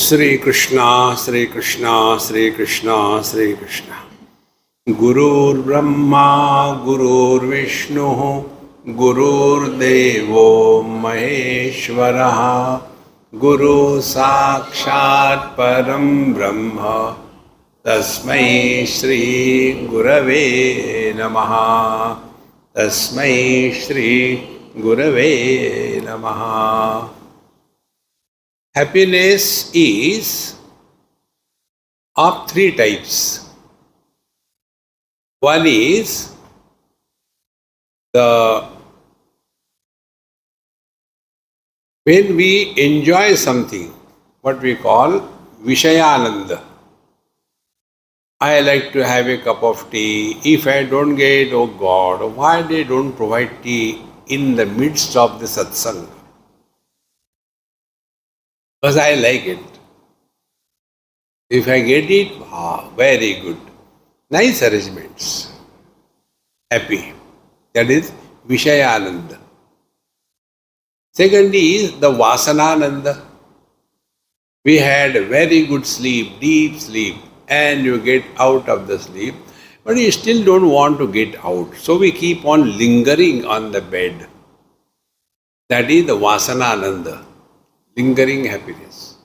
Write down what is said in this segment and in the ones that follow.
Sri Krishna, Sri Krishna, Sri Krishna, Sri Krishna. Gurur Brahma, Gurur Vishnu, Gurur Devo Maheshwaraha, Guru Sakshat Param Brahma, Tasmai Shri Gurave Namaha, Tasmai Shri Gurave Namaha. Happiness is of three types. One is when we enjoy something, what we call Vishayananda. I like to have a cup of tea. If I don't get, oh God, why they don't provide tea in the midst of the satsang? Because I like it. If I get it, very good. Nice arrangements. Happy. That is Vishayananda. Second is the Vasanananda. We had a very good sleep, deep sleep, and you get out of the sleep, but you still don't want to get out. So we keep on lingering on the bed. That is the Vasanananda. Lingering happiness.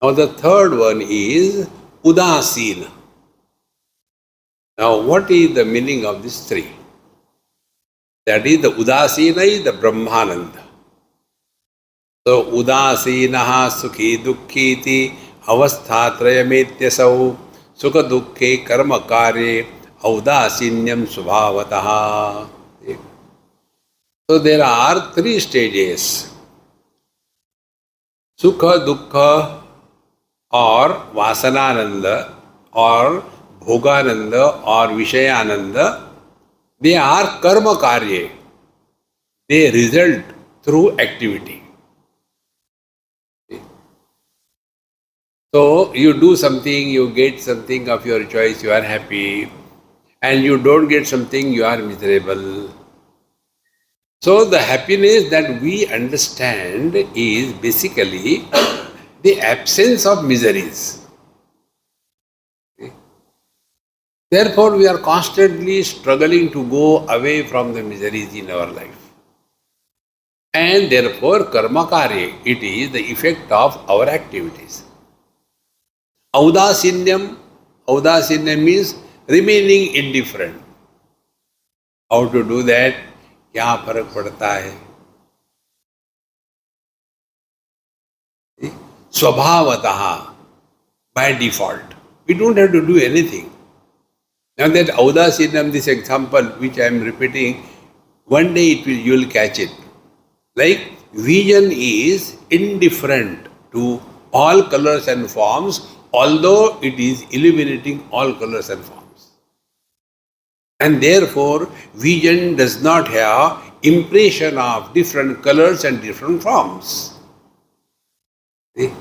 Now the third one is Udasina. Now what is the meaning of these three? That is the Udasina is the Brahmananda. So Udasinaha Sukhi Dukkhiti Avasthatrayametyasau Sukha Dukkhe Karma Karye Audasinyam Subhavataha. So there are three stages. Sukha, Dukkha or Vasanananda or Bhogananda or Vishayananda, they are karma karye. They result through activity. So you do something, you get something of your choice, you are happy, and you don't get something, you are miserable. So the happiness that we understand is basically the absence of miseries. Therefore, we are constantly struggling to go away from the miseries in our life. And therefore, karma karya, it is the effect of our activities. Audasinyam means remaining indifferent. How to do that? क्या फर्क पड़ता है? Swabhavatah, by default. We don't have to do anything. Now that Audasinam, this example which I am repeating, one day you will catch it. Like vision is indifferent to all colors and forms, although it is illuminating all colors and forms. And therefore, vision does not have impression of different colors and different forms. See?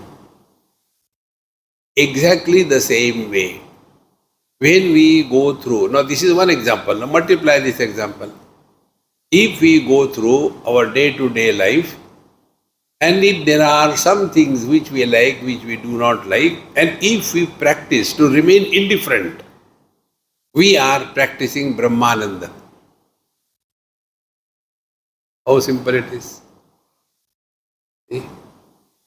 Exactly the same way. When we go through, now this is one example, now multiply this example. If we go through our day-to-day life, and if there are some things which we like, which we do not like, and if we practice to remain indifferent, we are practicing Brahmananda. How simple it is. See?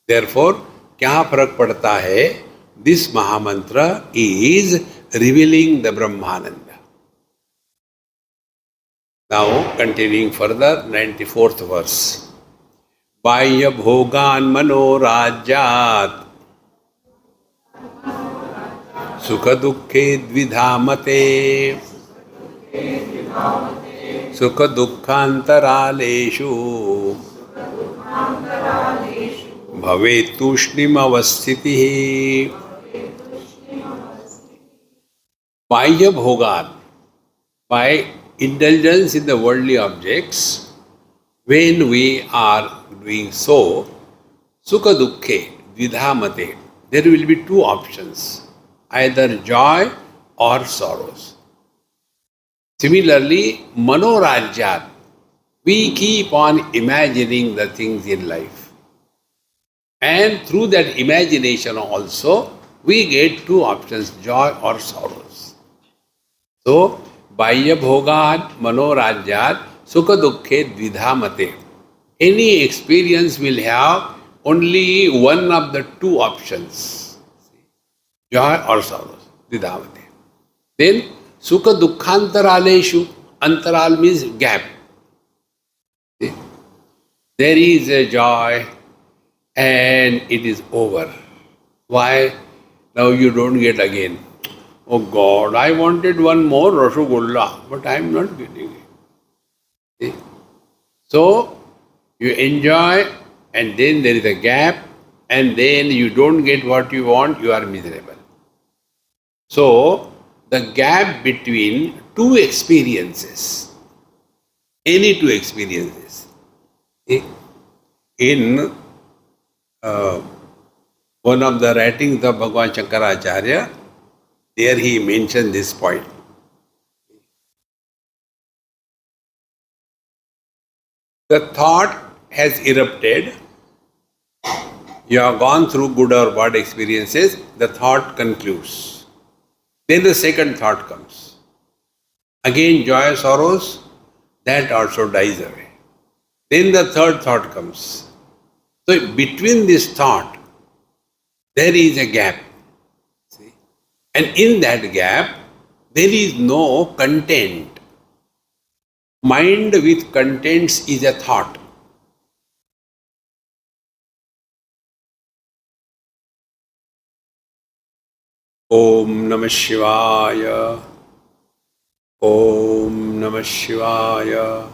Therefore, क्या फर्क पड़ता है? This Mahamantra is revealing the Brahmananda. Now, continuing further, 94th verse. Bhaya bhogan manorajyat Sukha dukkhe dvidhamate Sukha dukkhantaraleshu Bhavet tushnim avasthitihi. Bhaya bhogan, by indulgence in the worldly objects, when we are doing so, Sukha dukkhe dvidhamate, there will be two options. Either joy or sorrows. Similarly, manorajyat, we keep on imagining the things in life. And through that imagination also, we get two options, joy or sorrows. So, Bahya Bhogat Manorajyat Sukha Dukkhe Dvidha Mate. Any experience will have only one of the two options, joy or sorrows, Dvidha Mate. Then, Sukha Dukkhantaraleshu, Antaral means gap. See? There is a joy and it is over. Why? Now you don't get again. Oh God, I wanted one more Rasgulla, but I am not getting it. See? So, you enjoy and then there is a gap and then you don't get what you want, you are miserable. So, the gap between two experiences, any two experiences, in one of the writings of Bhagavan Shankaracharya, there he mentioned this point. The thought has erupted. You have gone through good or bad experiences. The thought concludes. Then the second thought comes. Again, joy, sorrows, that also dies away. Then the third thought comes. So between this thought, there is a gap. See? And in that gap, there is no content. Mind with contents is a thought. Om Namah Shivaya. Om Namah Shivaya.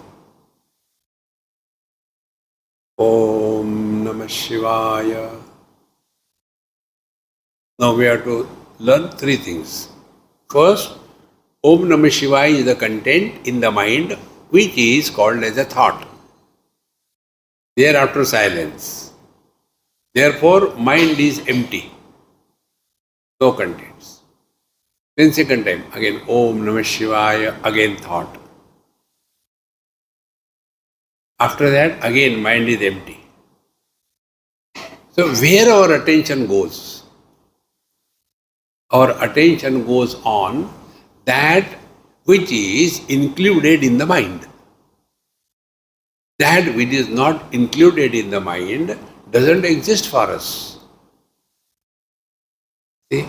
Om Namah Shivaya. Now we have to learn three things. First, Om Namah Shivaya is the content in the mind which is called as a thought. Thereafter silence. Therefore, mind is empty. No contents. Then second time, again Om Namah Shivaya, again thought. After that, again mind is empty. So where our attention goes? Our attention goes on that which is included in the mind. That which is not included in the mind doesn't exist for us. See?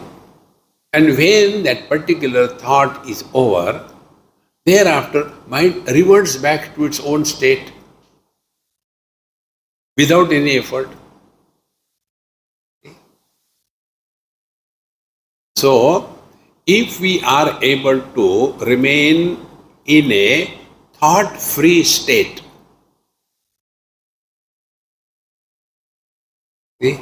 And when that particular thought is over, thereafter mind reverts back to its own state without any effort. So, if we are able to remain in a thought-free state, see?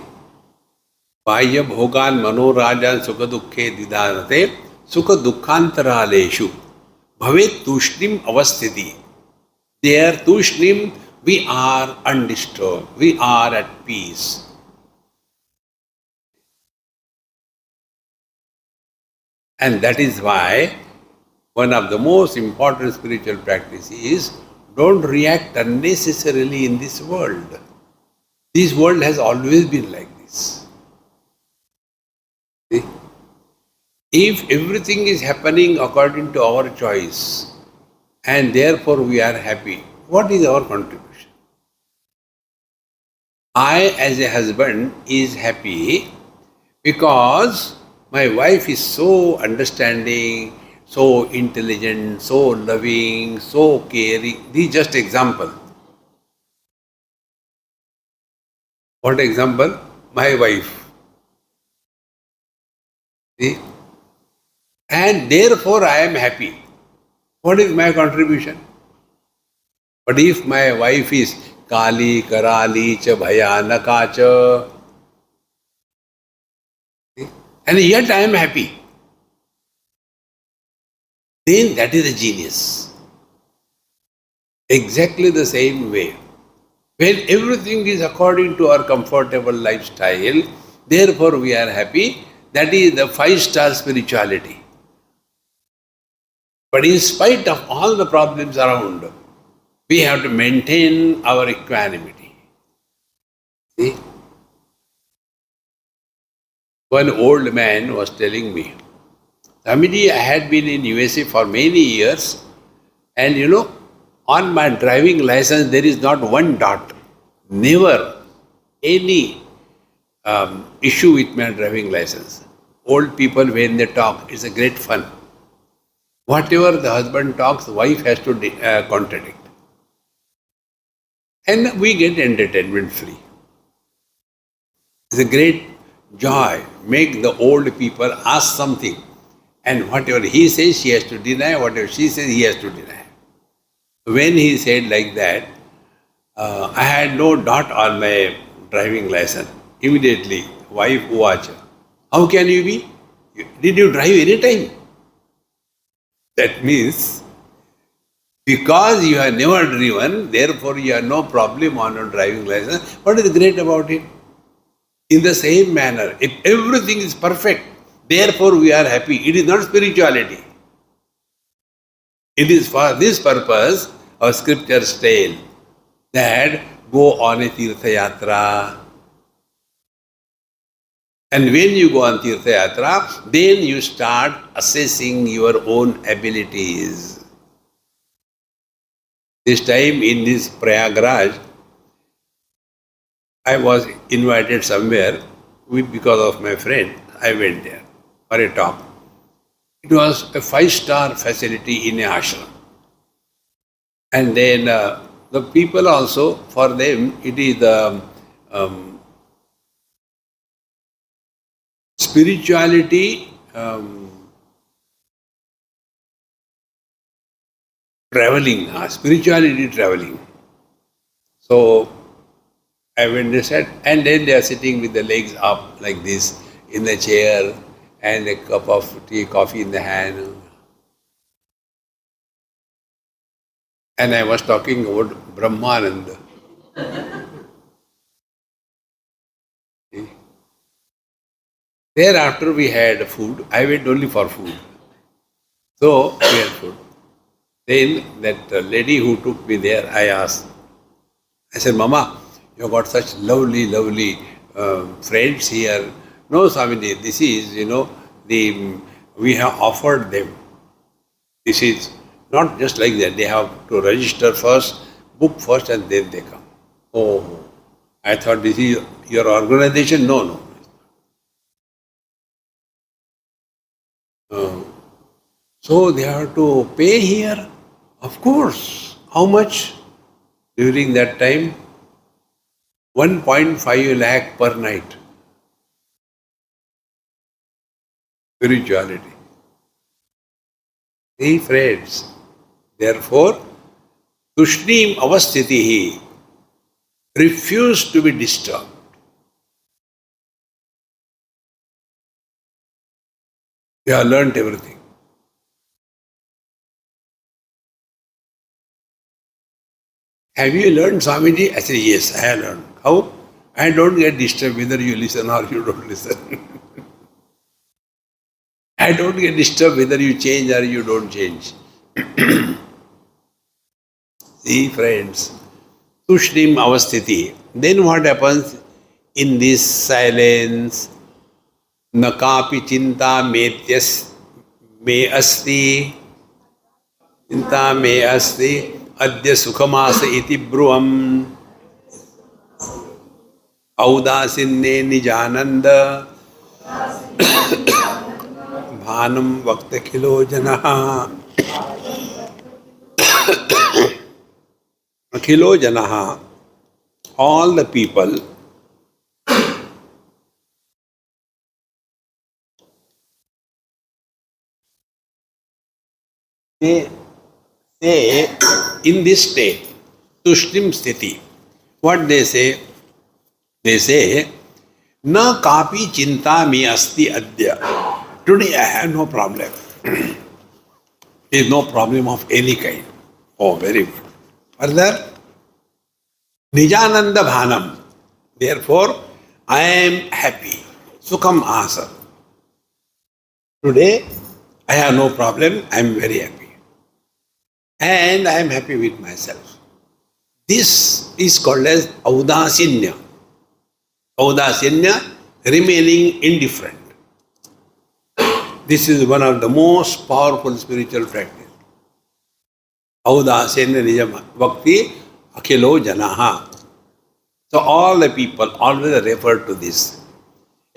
Bahya bhogan manorajan sukha dukkhe didhanate sukha dukkhantaraleshu bhavet tushnim avasthiti. There tushnim, we are undisturbed, we are at peace. And that is why one of the most important spiritual practices is don't react unnecessarily in this world. This world has always been like this. See? If everything is happening according to our choice and therefore we are happy, what is our contribution? I as a husband is happy because my wife is so understanding, so intelligent, so loving, so caring. This is just example. What example? My wife. See? And therefore I am happy. What is my contribution? But if my wife is Kali, Karali, Cha Bhayanaka Cha, and yet I am happy, then that is a genius. Exactly the same way. When everything is according to our comfortable lifestyle, therefore we are happy, that is the 5-star spirituality. But in spite of all the problems around, we have to maintain our equanimity. See? One old man was telling me, Swamiji, I had been in USA for many years, and on my driving license there is not one dot. Never any issue with my driving license. Old people, when they talk, it's a great fun. Whatever the husband talks, the wife has to contradict. And we get entertainment free. It's a great joy. Make the old people ask something. And whatever he says, she has to deny. Whatever she says, he has to deny. When he said like that, I had no dot on my driving license. Immediately, wife watch. How can you be? Did you drive any time? That means, because you have never driven, therefore you have no problem on your driving license. What is great about it? In the same manner, if everything is perfect, therefore we are happy. It is not spirituality. It is for this purpose our scriptures tell that go on a Tirtha Yatra. And when you go on Tirtha Yatra, then you start assessing your own abilities. This time in this Prayagraj, I was invited somewhere because of my friend. I went there for a talk. It was a 5-star facility in a ashram. And then the people also, for them, it is the spirituality spirituality traveling. So I went there, said, and then they are sitting with the legs up like this in the chair and a cup of tea, coffee in the hand. And I was talking about Brahmananda. Thereafter we had food. I went only for food. So we had food. Then that lady who took me there, I asked. I said, Mama, you got such lovely, lovely friends here. No, Swamiji, this is, we have offered them. This is not just like that. They have to register first, book first, and then they come. Oh, I thought this is your organization. No. So they have to pay here? Of course. How much? During that time, 1.5 lakh per night. Spirituality. See, friends, therefore, Tushnim avasthitihi, refuse to be disturbed. You have learnt everything. Have you learned, Swamiji? I said, yes, I have learned. How? I don't get disturbed whether you listen or you don't listen. I don't get disturbed whether you change or you don't change. See, friends, Tushnim avasthiti. Then what happens in this silence? Nakapi chinta metyas me asti. Chinta me asti. Adya sukhamasa iti bruvam. Audasinne nijananda. Bhanam vakta khilo janaha. Khilo janaha. All the people they say in this state, Tushnim sthiti, what they say? They say, Na kapi chinta me asti adya. Today I have no problem. There is no problem of any kind. Oh, very good. Further, Nijananda bhanam. Therefore, I am happy. Sukham asa. Today, I have no problem. I am very happy. And I am happy with myself. This is called as Audasinya. Audasinya, remaining indifferent. This is one of the most powerful spiritual practice. Audasena nijam bhakti akhilo janaha. So all the people always refer to this.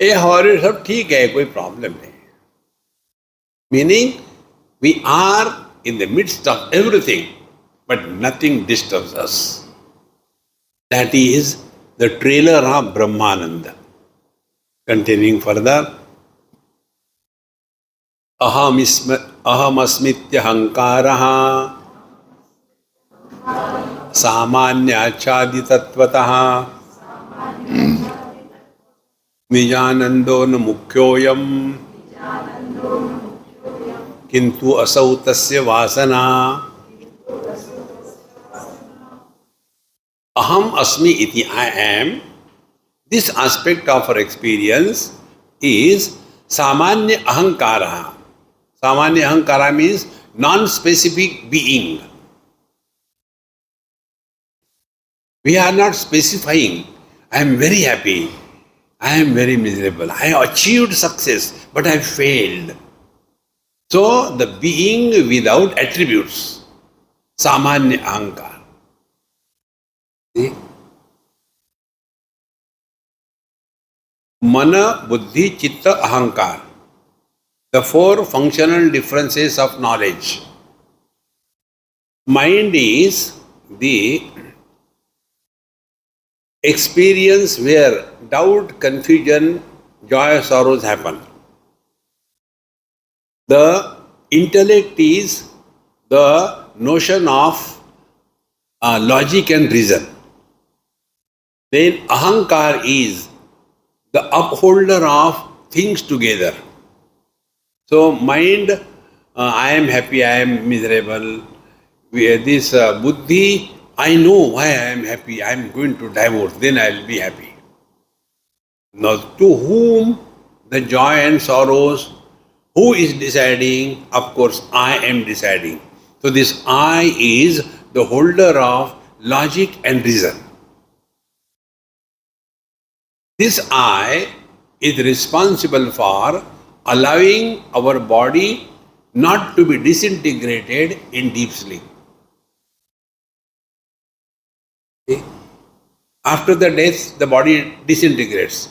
हमारे सब ठीक है, कोई problem नहीं. Meaning, we are in the midst of everything, but nothing disturbs us. That is the trailer of Brahmananda. Continuing further, ahamasmitya hankaraha samanyachaditatvataha nijanando न मुख्योयम किंतु असौ तस्य वासना. Aham asmi iti, I am. This aspect of our experience is samanya ahankara. Samanya ahankara means non-specific being. We are not specifying, I am very happy, I am very miserable, I have achieved success, but I failed. So, the being without attributes, samanya ahankara. See? Mana, buddhi, chitta, ahankar. The four functional differences of knowledge. Mind is the experience where doubt, confusion, joy, sorrows happen. The intellect is the notion of logic and reason. Then ahankar is the upholder of things together. So mind, I am happy, I am miserable. This buddhi, I know why I am happy, I am going to divorce, then I will be happy. Now to whom the joy and sorrows, who is deciding? Of course, I am deciding. So this I is the holder of logic and reason. This I is responsible for allowing our body not to be disintegrated in deep sleep. Okay? After the death, the body disintegrates.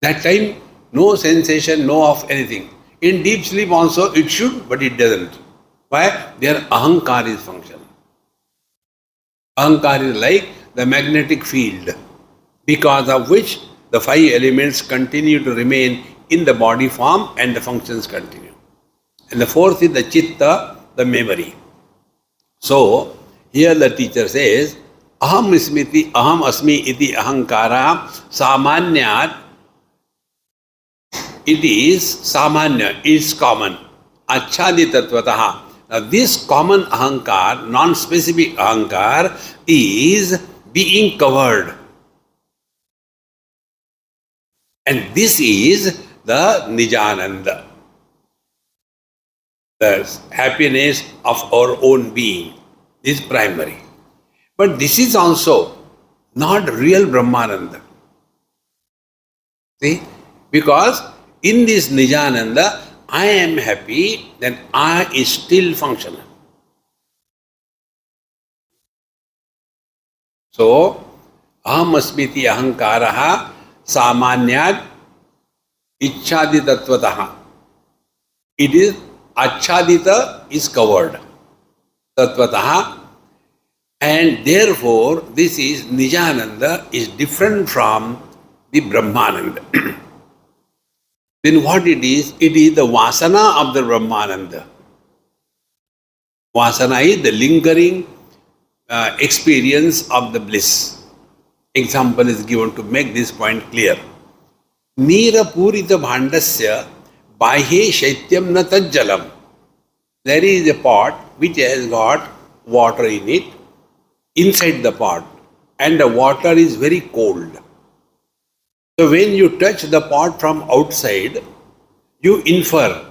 That time, no sensation, no of anything. In deep sleep also it should, but it doesn't. Why? Their ahankar is function. Ahankar is like the magnetic field, because of which the five elements continue to remain in the body form and the functions continue. And the fourth is the chitta, the memory. So, here the teacher says, aham asmi iti ahankara samanyat. It is samanya, it is common. Achhaditatvataha. Now this common ahankar, non-specific ahankar, is being covered. And this is the Nijananda, the happiness of our own being. This is primary. But this is also not real Brahmananda. See? Because in this Nijananda, I am happy, then I is still functional. So, aham asmiti ahankaraha samanyat ichhaditatvataha. It is achhadita is covered. Tatvataha. And therefore, this is Nijananda is different from the Brahmananda. Then what it is? It is the vasana of the Brahmananda. Vasana is the lingering experience of the bliss. Example is given to make this point clear. Nira purita bhandasya bahye shaityam na tajjalam. There is a pot which has got water in it, inside the pot, and the water is very cold. So when you touch the pot from outside, you infer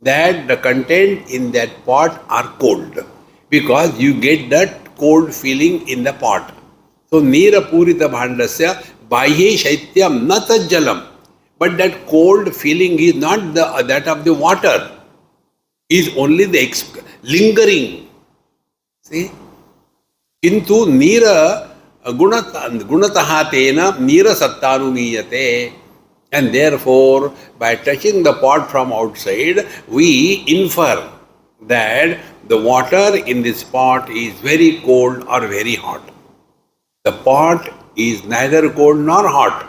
that the content in that pot are cold, because you get that cold feeling in the pot. So nira purita bhandasya bahye shaityam na tajjalam. But that cold feeling is not that of the water, is only the lingering. See? Kintu nira gunataha tena nira sattanumiyate. And therefore, by touching the pot from outside, we infer that the water in this pot is very cold or very hot. The pot is neither cold nor hot,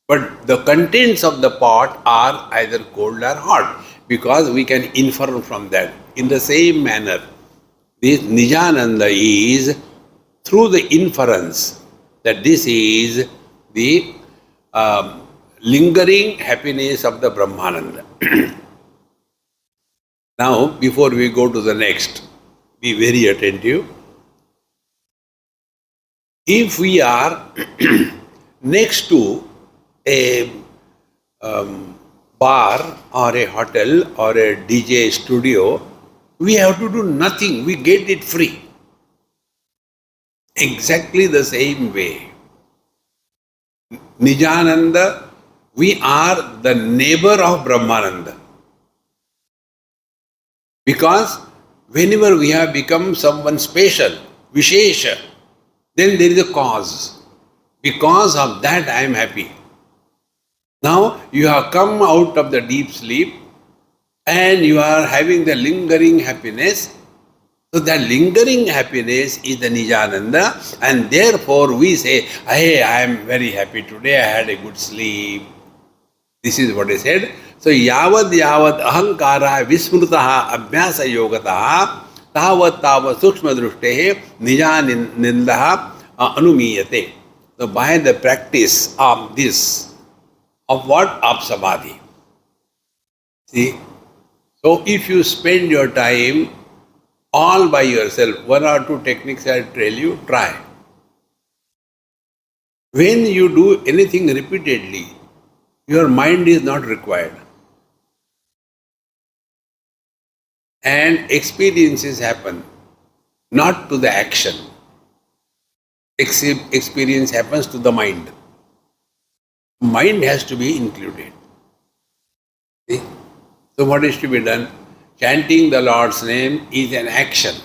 but the contents of the pot are either cold or hot, because we can infer from that. In the same manner, this Nijananda is through the inference that this is the lingering happiness of the Brahmananda. Now, before we go to the next, be very attentive. If we are next to a bar or a hotel or a DJ studio, we have to do nothing, we get it free. Exactly the same way. Nijananda, we are the neighbor of Brahmananda. Because whenever we have become someone special, Vishesha, then there is a cause. Because of that I am happy. Now you have come out of the deep sleep and you are having the lingering happiness. So that lingering happiness is the Nijananda, and therefore we say, hey, I am very happy today, I had a good sleep. This is what I said. So yavad ahankara vismrutaha abhyasa yogataha tavat tavat sukshma druhtehe nijanindaha anumiyate. So by the practice of this, of what? Of samadhi. See? So if you spend your time all by yourself, one or two techniques I tell you, try. When you do anything repeatedly, your mind is not required. And experiences happen, not to the action. Experience happens to the mind. Mind has to be included. See? So what is to be done? Chanting the Lord's name is an action.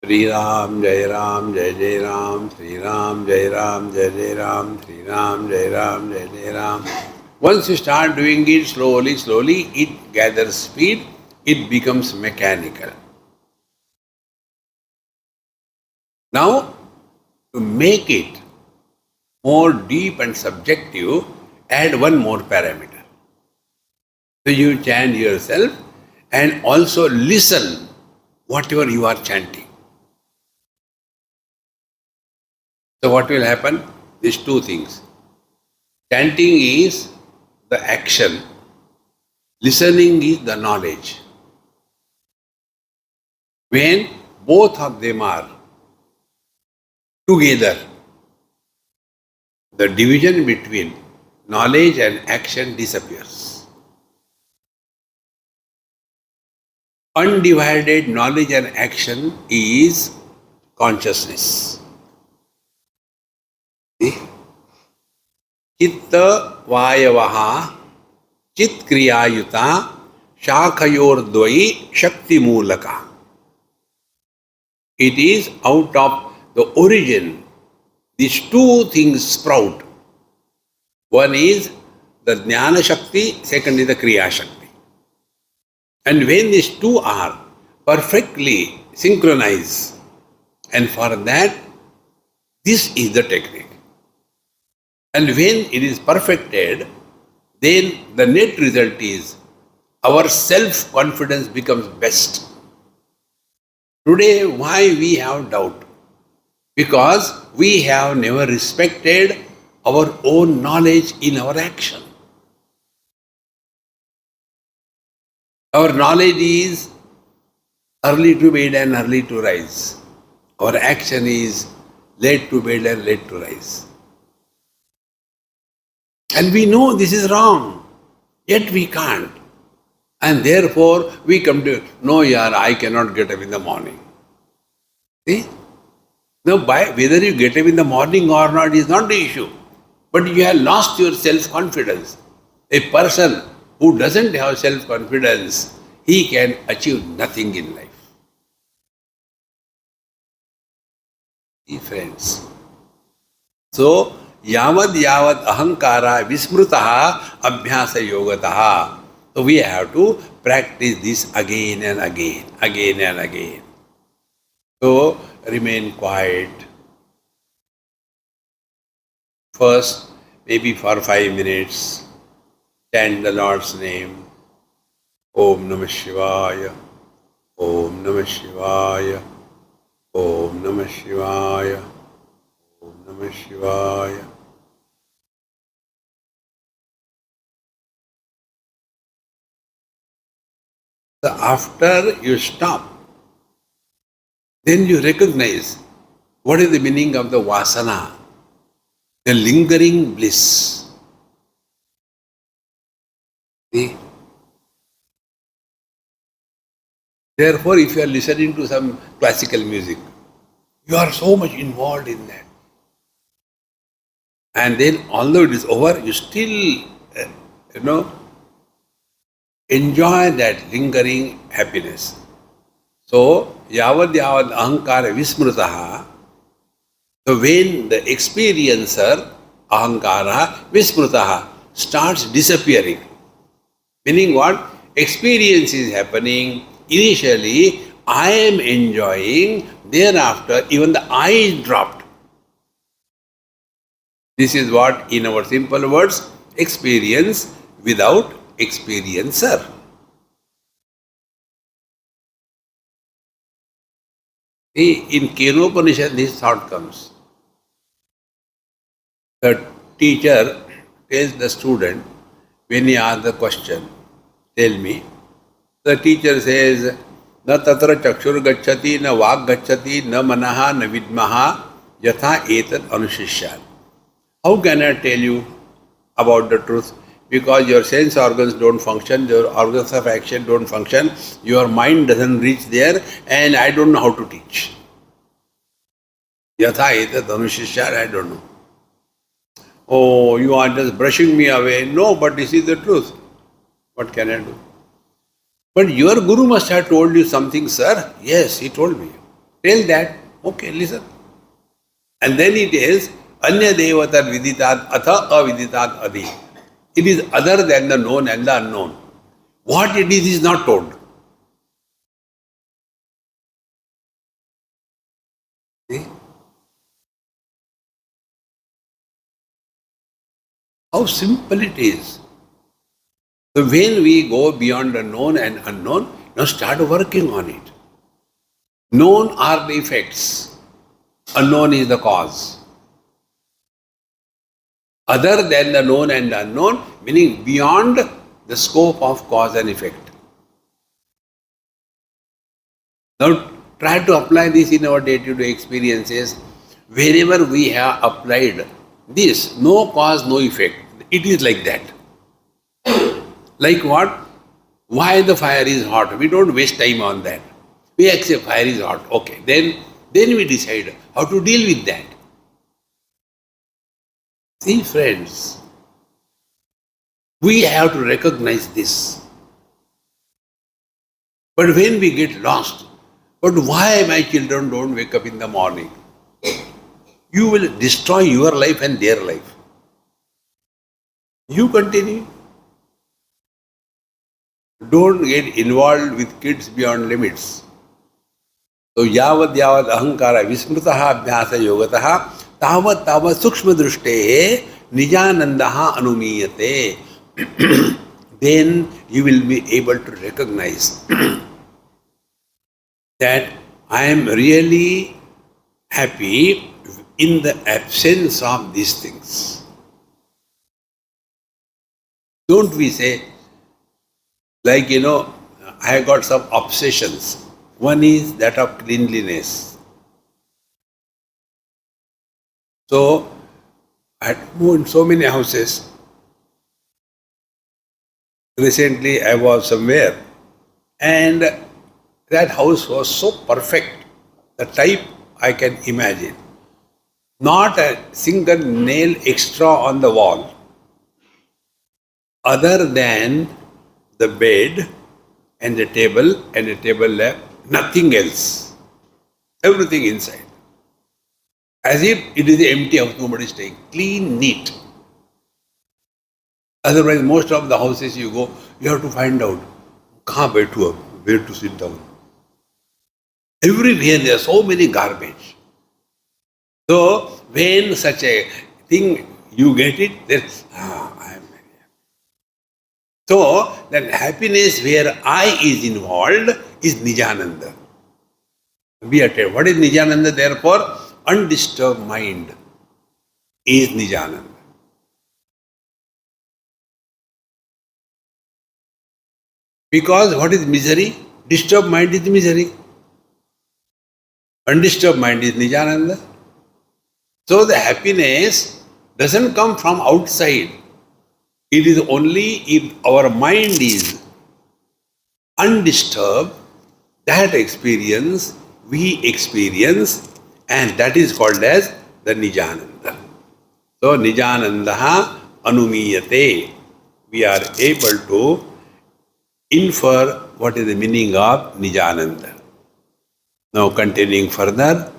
Sri Ram, Jai Ram, Jai Jai Ram, Sri Ram, Jai Ram, Jai Jai Ram, Sri Ram, Jai Ram, Jai Jai Ram. Once you start doing it slowly, it gathers speed, it becomes mechanical. Now, to make it more deep and subjective, add one more parameter. So you chant yourself and also listen whatever you are chanting. So what will happen? These two things. Chanting is the action, listening is the knowledge. When both of them are together, the division between knowledge and action disappears. Undivided knowledge and action is consciousness. See? Chitta vayavaha chit kriyayuta shakhayor dvai shakti mulaka. It is out of the origin these two things sprout. One is the Jnana Shakti, second is the Kriya Shakti. And when these two are perfectly synchronized, and for that, this is the technique. And when it is perfected, then the net result is our self-confidence becomes best. Today, why we have doubt? Because we have never respected our own knowledge in our action. Our knowledge is early to bed and early to rise. Our action is late to bed and late to rise. And we know this is wrong, yet we can't. And therefore we come to, no yaar, I cannot get up in the morning. See? Now, whether you get up in the morning or not is not the issue. but you have lost your self-confidence. A person who doesn't have self-confidence, he can achieve nothing in life. See, friends. So, yavad yavad ahankara vismrutaha abhyasa yogataha. So, we have to practice this again and again, again and again. So, remain quiet. First, maybe for 5 minutes, chant the Lord's name. Om Namah Shivaya, Om Namah Shivaya, Om Namah Shivaya, Om Namah Shivaya. So after you stop, then you recognize what is the meaning of the vasana, the lingering bliss. See? Therefore, if you are listening to some classical music, you are so much involved in that. And then, although it is over, you still, enjoy that lingering happiness. So, yavad yavad ahankara vismrutaha. So, when the experiencer, ahankara vismrutaha, starts disappearing, meaning what? Experience is happening. Initially, I am enjoying. Thereafter, even the I is dropped. This is what, in our simple words, experience without experiencer. See, in Kenopanishad, this thought comes. The teacher tells the student, when he asks the question, tell me, the teacher says, na tatra chakshur gacchati, na vak gacchati, na manaha, na vidmaha, yatha etat anushishyan. How can I tell you about the truth? Because your sense organs don't function, your organs of action don't function, your mind doesn't reach there, and I don't know how to teach. Yatha etat anushishyan, I don't know. Oh, you are just brushing me away. No, but this is the truth. What can I do? But your Guru must have told you something, sir. Yes, he told me. Tell that. Okay, listen. And then he tells, Anya devatar viditat atha aviditat adi. It is other than the known and the unknown. What it is not told. See? How simple it is. So when we go beyond the known and unknown, now start working on it. Known are the effects. Unknown is the cause. Other than the known and unknown, meaning beyond the scope of cause and effect. Now try to apply this in our day-to-day experiences. Wherever we have applied this, no cause, no effect. It is like that. Like what? Why the fire is hot? We don't waste time on that. We accept fire is hot. Okay. Then we decide how to deal with that. See, friends, we have to recognize this. But when we get lost, but why my children don't wake up in the morning? You will destroy your life and their life. You continue. Don't get involved with kids beyond limits. So, yavad yavad ahankara vismrutaha abhyasa yogataha tavat tavat sukshma drushte nijanandaha anumiyate. Then you will be able to recognize that I am really happy in the absence of these things. Don't we say, like, I have got some obsessions. One is that of cleanliness. So, I had moved in so many houses. Recently, I was somewhere, and that house was so perfect, the type I can imagine. Not a single nail extra on the wall, other than the bed and the table lamp, nothing else. Everything inside. As if it is the empty house, nobody is staying. Clean, neat. Otherwise, most of the houses you go, you have to find out where to sit down. Everywhere there are so many garbage. So, when such a thing you get it, then, I am very happy. So, that happiness where I is involved is Nijananda. Be attentive. What is Nijananda? Therefore, undisturbed mind is Nijananda. Because what is misery? Disturbed mind is misery. Undisturbed mind is Nijananda. So the happiness doesn't come from outside. It is only if our mind is undisturbed, that experience we experience, and that is called as the Nijananda. So Nijanandaha anumiyate. We are able to infer what is the meaning of Nijananda. Now continuing further,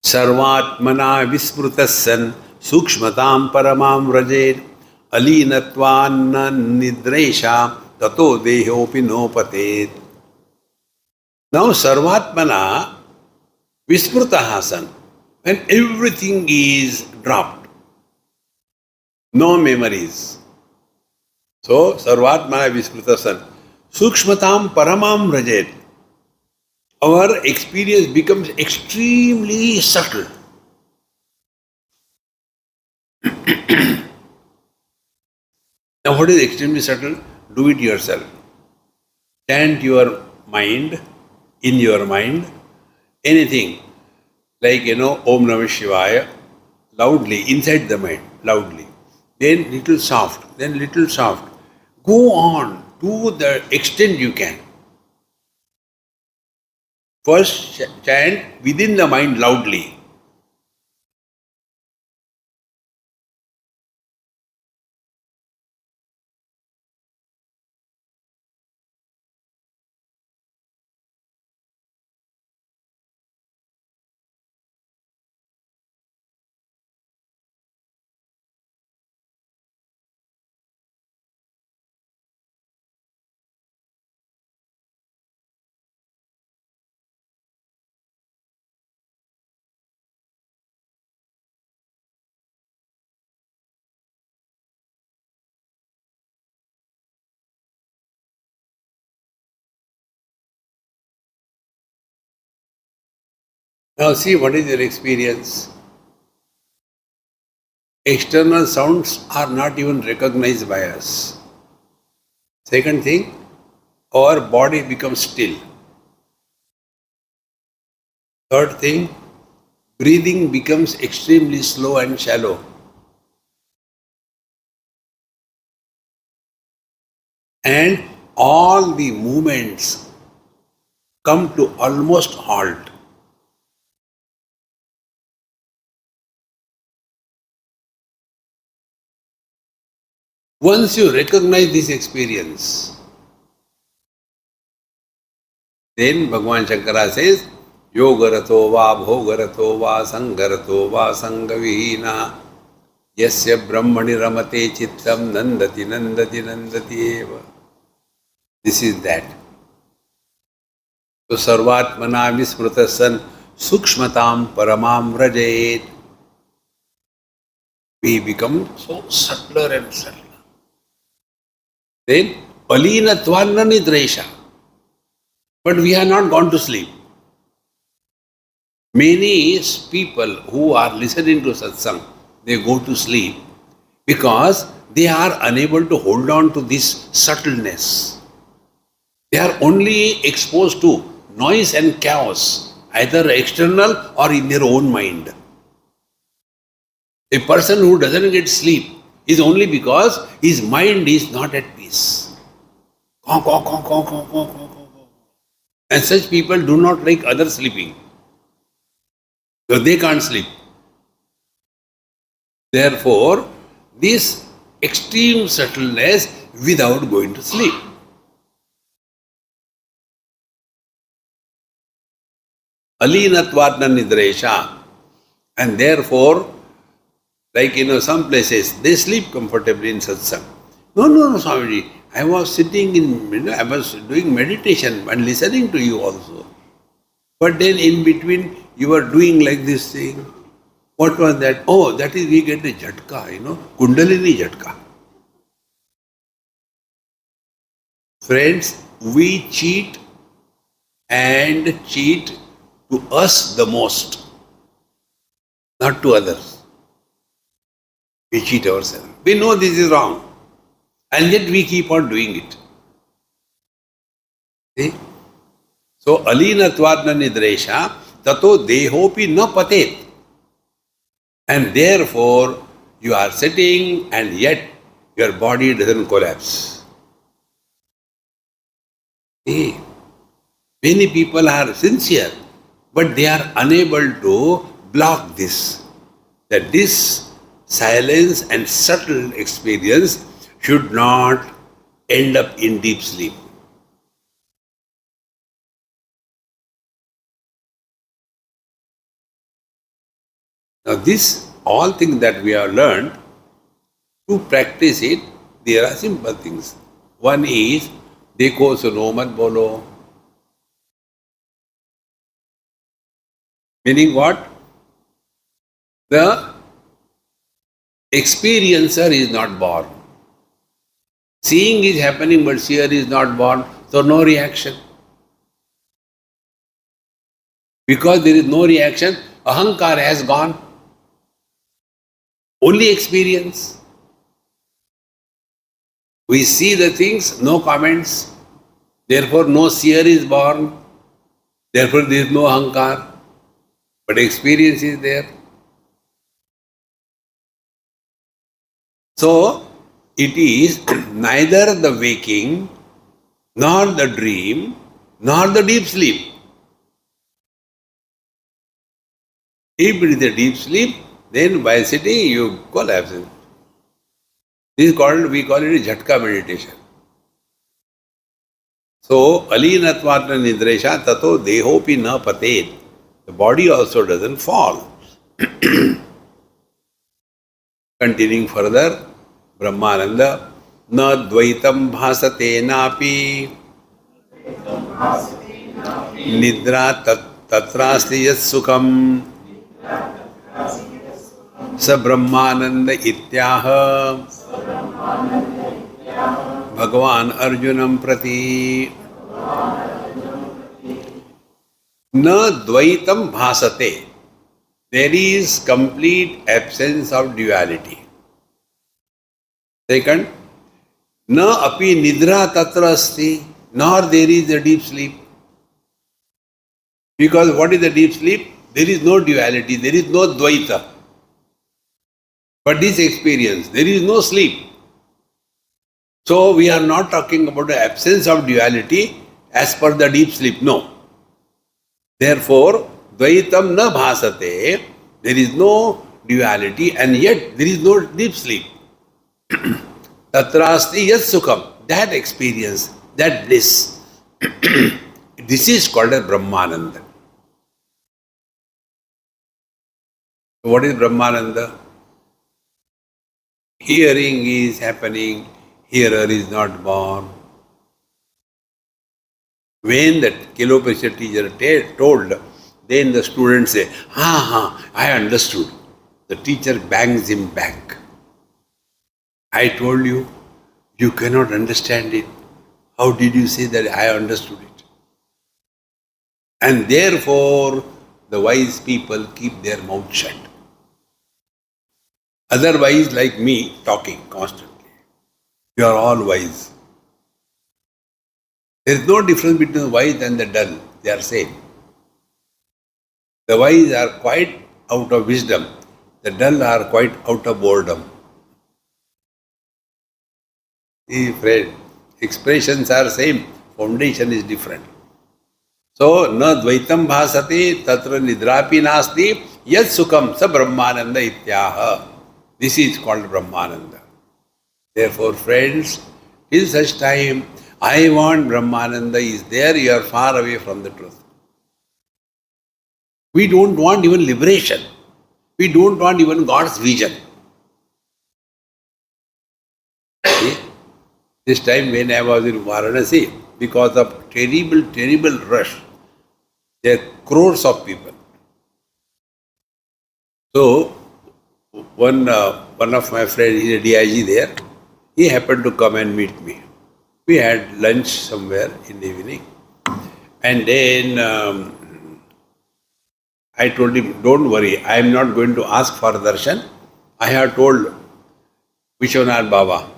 Sarvatmana vismrutassan sukshmatam paramam vrajet alinatvanna nidresha tato dehopi nopatet. Now Sarvatmana vismrutahasan, when everything is dropped, no memories. So Sarvatmana vismrutasan sukshmatam paramam vrajet. Our experience becomes extremely subtle. Now, what is extremely subtle? Do it yourself. Chant your mind, in your mind, anything like, Om Namah Shivaya, loudly, inside the mind, loudly. Then little soft, then little soft. Go on to the extent you can. First chant within the mind loudly. Now see what is your experience. External sounds are not even recognized by us. Second thing, our body becomes still. Third thing, breathing becomes extremely slow and shallow. And all the movements come to almost halt. Once you recognize this experience, then Bhagavan Shankara says, Yogarato va bhogarato va sangarato va sangavihina yasya brahmani ramate chittam nandati nandati nandati eva. This is that. So sarvatmana vismrutasan sukshmatam paramam vrajet. We become so subtler and subtler. Then alinatvanna nidresha. But we have not gone to sleep. Many people who are listening to satsang, they go to sleep because they are unable to hold on to this subtleness. They are only exposed to noise and chaos, either external or in their own mind. A person who doesn't get sleep is only because his mind is not at peace. And such people do not like others sleeping. So they can't sleep. Therefore, this extreme subtleness without going to sleep. Alinatvatna nidresha. And therefore, like some places, they sleep comfortably in satsang. No, Swamiji. I was sitting I was doing meditation and listening to you also. But then in between, you were doing like this thing. What was that? Oh, that is we get the jhatka, Kundalini jhatka. Friends, we cheat and cheat to us the most, not to others. We cheat ourselves. We know this is wrong. And yet we keep on doing it. See? So, alinatvatna nidresha tato dehopi na patet. And therefore, you are sitting and yet your body doesn't collapse. See? Many people are sincere, but they are unable to block this. That this silence and subtle experience should not end up in deep sleep. Now this, all things that we have learned, to practice it, there are simple things. One is, dekho suno mat bolo. Meaning what? The experiencer is not born. Seeing is happening, but seer is not born, so no reaction. Because there is no reaction, ahankar has gone. Only experience. We see the things, no comments. Therefore, no seer is born. Therefore, there is no ahankar. But experience is there. So, it is neither the waking, nor the dream, nor the deep sleep. If it is a deep sleep, then by sitting you collapse. This is called, we call it a jhatka meditation. So, alinatvatna nidresha tato dehopi na patet. The body also doesn't fall. Continuing further, Brahmananda, na dvaitam bhasate napi nidra tatrasti yat sukham sa Brahmananda ityaha Bhagavan Arjunam prati na dvaitam bhasate. There is complete absence of duality. Second, na api nidra tatra asti, nor there is a deep sleep. Because what is the deep sleep? There is no duality, there is no dvaita. But this experience, there is no sleep. So we are not talking about the absence of duality as per the deep sleep, no. Therefore, dvaitam na bhasate, there is no duality and yet there is no deep sleep. Tatrasti yat sukham, that experience, that bliss, this is called as Brahmananda. So what is Brahmananda? Hearing is happening, hearer is not born. When that Kilopanisha teacher told, then the students say, I understood. The teacher bangs him back. I told you, you cannot understand it. How did you say that I understood it? And therefore, the wise people keep their mouth shut. Otherwise, like me, talking constantly. You are all wise. There is no difference between the wise and the dull. They are same. The wise are quite out of wisdom. The dull are quite out of boredom. See, friend, expressions are same. Foundation is different. So, na dvaitam bhasate tatra nidrapi nasti Yat Sukham Sa Brahmananda Ityaha. This is called Brahmananda. Therefore, friends, till such time I want Brahmananda is there, you are far away from the truth. We don't want even liberation. We don't want even God's vision. See? This time when I was in Varanasi, because of terrible rush, there are crores of people. So, one of my friends, he is a DIG there, he happened to come and meet me. We had lunch somewhere in the evening. And then I told him, don't worry, I am not going to ask for darshan. I have told Vishwanath Baba,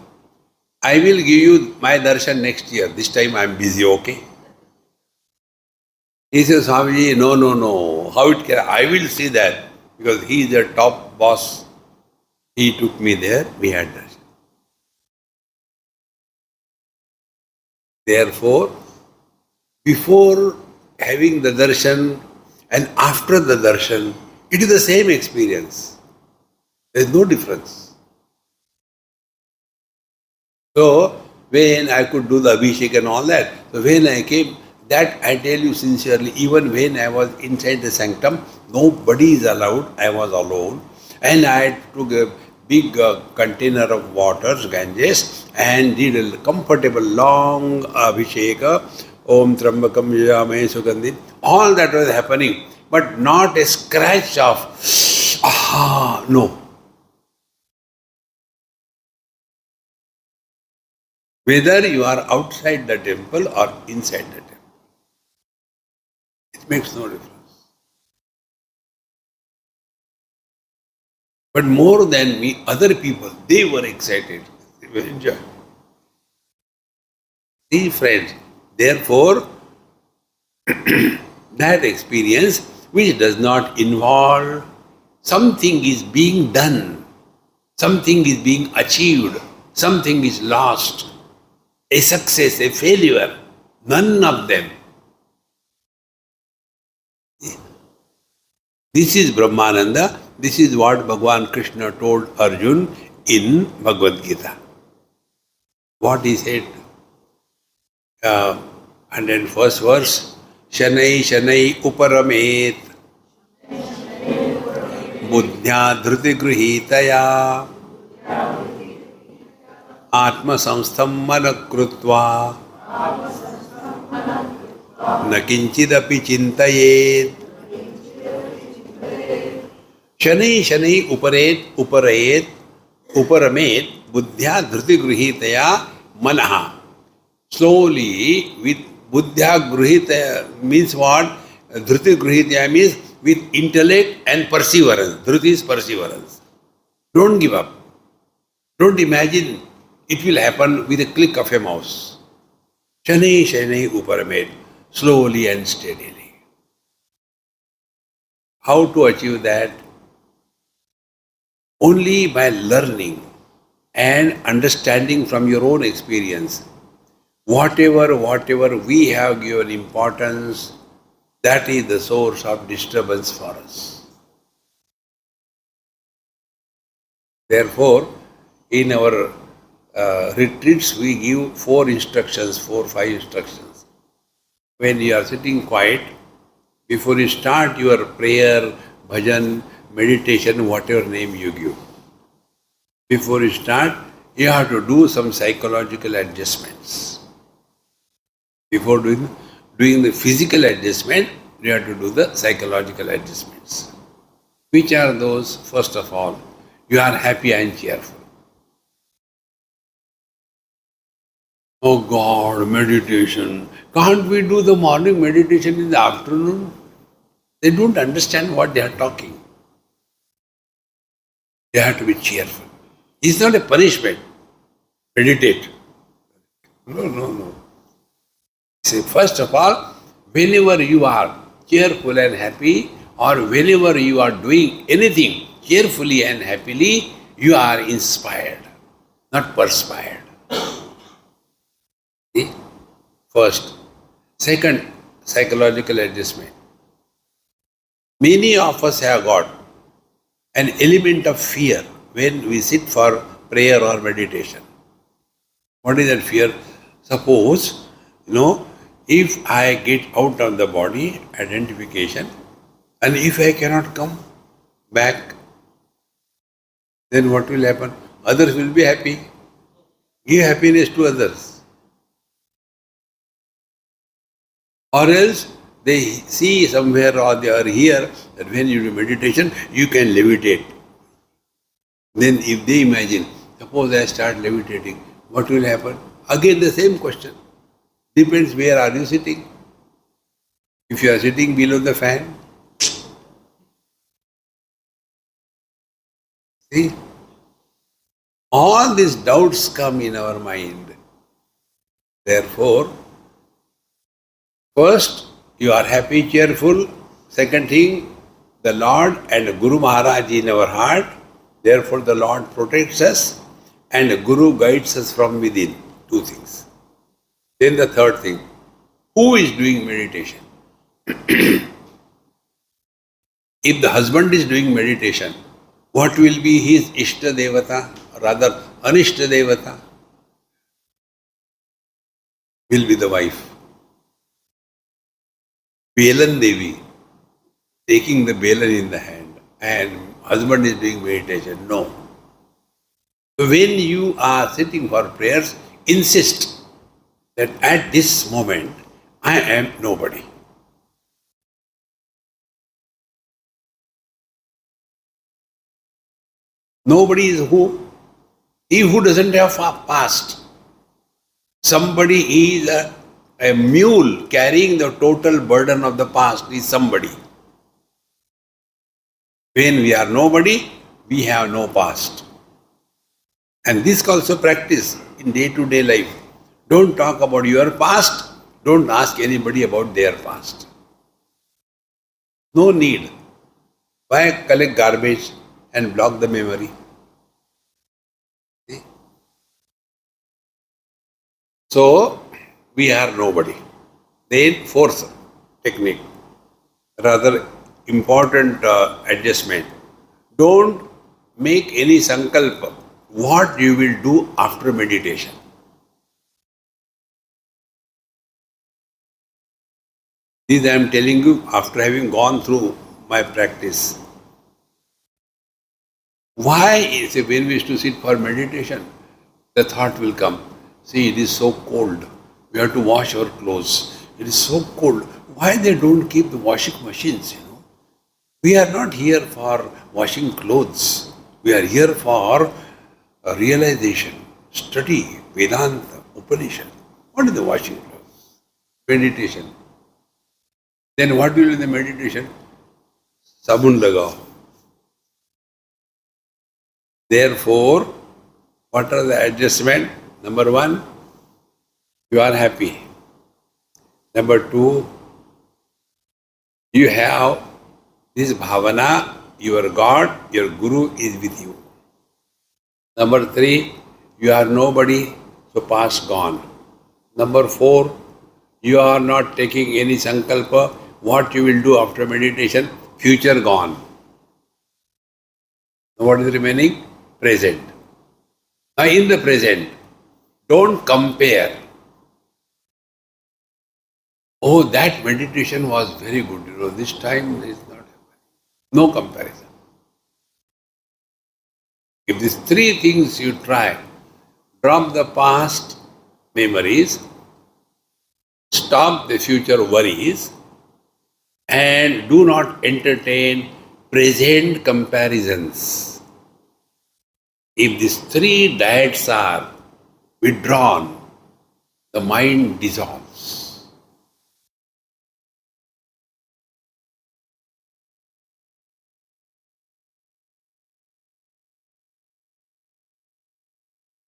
I will give you my darshan next year. This time I am busy, okay? He says, Swamiji, no. How it can? I will see that. Because he is the top boss. He took me there, we had darshan. Therefore, before having the darshan and after the darshan, it is the same experience. There is no difference. So, when I could do the Abhishek and all that, so when I came, that I tell you sincerely, even when I was inside the sanctum, nobody is allowed, I was alone, and I took a big container of water, Ganges, and did a comfortable long Abhishek, Om Trambakam Yajamaya Sugandhi, all that was happening, but not a scratch of, no. Whether you are outside the temple or inside the temple, it makes no difference. But more than me, other people, they were excited. They were enjoying. See, friends, therefore, that experience which does not involve something is being done, something is being achieved, something is lost, a success, a failure, none of them. This is Brahmananda. This is what Bhagavan Krishna told Arjun in Bhagavad Gita. What he said? 101st verse. Shanai uparamet buddhya dhriti gruhitaya atma samstham manakrutva na kinchidapi chintayet. Shanai uparamet buddhya dhriti gruhitaya manaha. Slowly, with buddhya gruhitaya means what? Dhriti gruhitaya means with intellect and perseverance. Dhriti is perseverance. Don't give up. Don't imagine it will happen with a click of a mouse. Shanai uparamet. Slowly and steadily. How to achieve that? Only by learning and understanding from your own experience. Whatever we have given importance, that is the source of disturbance for us. Therefore, in our retreats, we give 4 or 5 instructions. When you are sitting quiet, before you start your prayer, bhajan, meditation, whatever name you give, before you start, you have to do some psychological adjustments. Before doing the physical adjustment, you have to do the psychological adjustments. Which are those? First of all, you are happy and cheerful. Oh God, meditation. Can't we do the morning meditation in the afternoon? They don't understand what they are talking. They have to be cheerful. It's not a punishment. Meditate. No. See, first of all, whenever you are cheerful and happy, or whenever you are doing anything cheerfully and happily, you are inspired, not perspired. See? First. Second, psychological adjustment. Many of us have got an element of fear when we sit for prayer or meditation. What is that fear? Suppose, if I get out of the body, identification, and if I cannot come back, then what will happen? Others will be happy. Give happiness to others. Or else they see somewhere or they are here that when you do meditation, you can levitate. Then if they imagine, suppose I start levitating, what will happen? Again the same question. Depends where are you sitting. If you are sitting below the fan, see, all these doubts come in our mind. Therefore, first, you are happy, cheerful. Second thing, the Lord and Guru Maharaj in our heart. Therefore, the Lord protects us and the Guru guides us from within. Two things. Then the third thing, who is doing meditation? If the husband is doing meditation, what will be his Ishta Devata, or rather Anishta Devata? Will be the wife. Belan Devi, taking the Belan in the hand, and husband is doing meditation. No. When you are sitting for prayers, insist that at this moment, I am nobody. Nobody is who? He who doesn't have past. Somebody is a mule carrying the total burden of the past is somebody. When we are nobody, we have no past. And this also practice in day-to-day life. Don't talk about your past. Don't ask anybody about their past. No need. Why collect garbage and block the memory? See? So, we are nobody. Then fourth technique, rather important adjustment. Don't make any sankalpa what you will do after meditation. This I am telling you after having gone through my practice. Why when we used to sit for meditation, the thought will come, see, it is so cold. We have to wash our clothes. It is so cold. Why they don't keep the washing machines, We are not here for washing clothes. We are here for realization, study, Vedanta, Upanishad. What is the washing clothes? Meditation. Then what will be the meditation? Sabun lagao. Therefore, what are the adjustment? Number one, you are happy. Number two, you have this bhavana, your God, your Guru is with you. Number three, you are nobody, so past gone. Number four, you are not taking any sankalpa, what you will do after meditation, future gone. Now what is remaining? Present. Now in the present, don't compare. Oh, that meditation was very good. This time is not happening. No comparison. If these three things you try, drop the past memories, stop the future worries, and do not entertain present comparisons. If these three diets are withdrawn, the mind dissolves.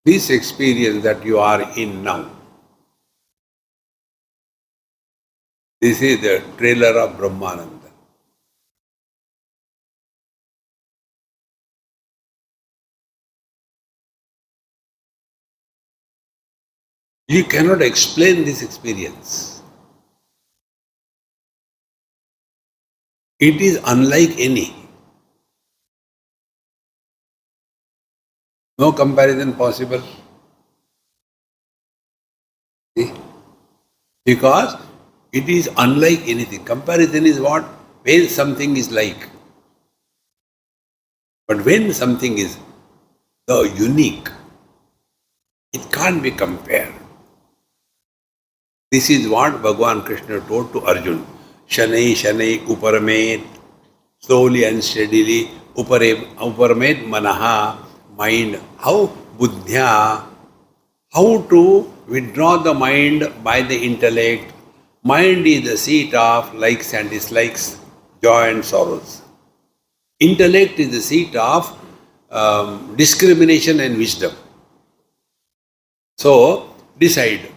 This experience that you are in now, this is the trailer of Brahmananda. You cannot explain this experience. It is unlike any. No comparison possible. See? Because it is unlike anything. Comparison is what? When something is like. But when something is the unique, it can't be compared. This is what Bhagavan Krishna told to Arjuna. Shanai Shanai Uparamet, slowly and steadily, Uparamet Manaha, mind. How? Buddhya. How to withdraw the mind by the intellect. Mind is the seat of likes and dislikes, joy and sorrows. Intellect is the seat of discrimination and wisdom. So, decide